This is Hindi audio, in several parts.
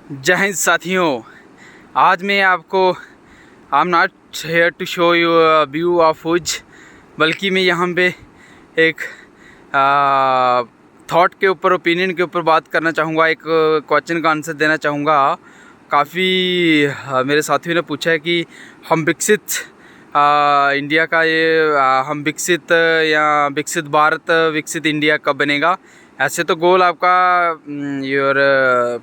जय हिंद साथियों। आज मैं आपको I am not here to show you view of whose, बल्कि मैं यहाँ पे एक थॉट के ऊपर, ओपिनियन के ऊपर बात करना चाहूँगा। एक क्वेश्चन का आंसर देना चाहूँगा। काफ़ी मेरे साथियों ने पूछा है कि हम विकसित इंडिया का हम विकसित या विकसित भारत, विकसित इंडिया कब बनेगा। ऐसे तो गोल आपका योर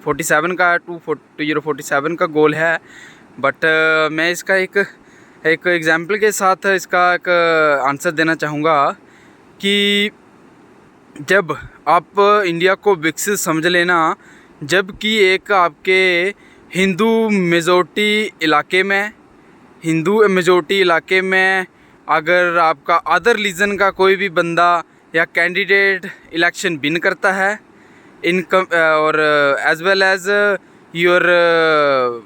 47 का 2047 का गोल है, बट मैं इसका एक एग्जाम्पल के साथ इसका एक आंसर देना चाहूँगा कि जब आप इंडिया को विकसित समझ लेना, जबकि एक आपके हिंदू मेजॉरिटी इलाके में अगर आपका अदर रीजन का कोई भी बंदा या कैंडिडेट इलेक्शन विन करता है और as well as your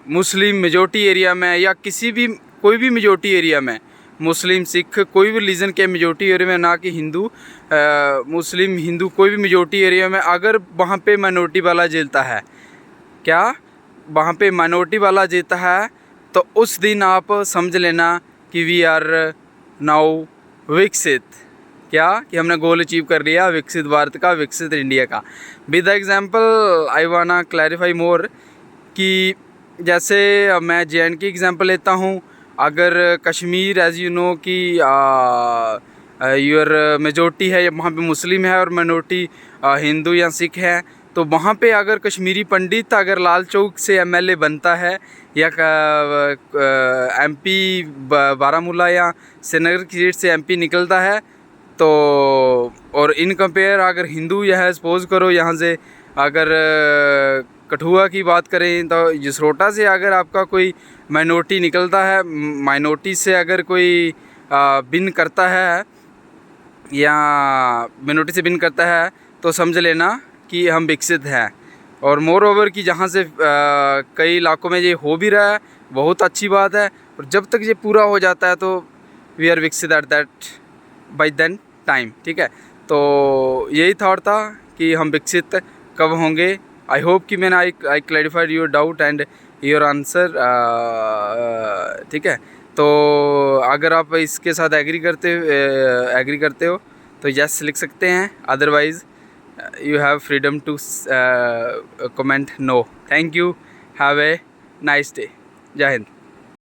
Muslim majority area में, या किसी भी कोई भी मेजॉरिटी एरिया में, मुस्लिम सिख कोई भी रिलीजन के मेजॉरिटी एरिया में, ना कि हिंदू मुस्लिम हिंदू कोई भी मेजॉरिटी एरिया में, अगर वहाँ पे माइनॉरिटी वाला जीतता है, क्या वहाँ पे माइनॉरिटी वाला जीतता है, तो उस दिन आप समझ लेना कि वी आर नाउ विकसित। क्या कि हमने गोल अचीव कर लिया विकसित भारत का, विकसित इंडिया का। विद द एग्जांपल आई वाना क्लैरिफाई मोर कि जैसे मैं JNK की एग्जांपल लेता हूँ। अगर कश्मीर एज यू नो कि योर मेजॉरिटी है, वहाँ पे मुस्लिम है और माइनॉरिटी हिंदू या सिख है, तो वहाँ पे अगर कश्मीरी पंडित अगर लाल चौक से MLA बनता है या MP बारामूला या श्रीनगर की सीट से MP निकलता है, तो और इन कंपेयर अगर हिंदू यह सपोज करो यहाँ से अगर कठुआ की बात करें, तो जसरोटा से अगर आपका कोई माइनॉरिटी निकलता है, माइनॉरिटी से अगर कोई बिन करता है या माइनॉरिटी से बिन करता है, तो समझ लेना कि हम विकसित हैं। और मोर ओवर कि जहाँ से कई इलाकों में ये हो भी रहा है, बहुत अच्छी बात है। और जब तक ये पूरा हो जाता है तो वी आर विकसित at that by then time. ठीक है, तो यही थॉट था कि हम विकसित कब होंगे। आई होप कि मैंने I clarified your doubt and your answer. ठीक है, तो अगर आप इसके साथ एग्री करते हो तो यस लिख सकते हैं, otherwise you have freedom to comment no. Thank you. Have a nice day. Jai Hind.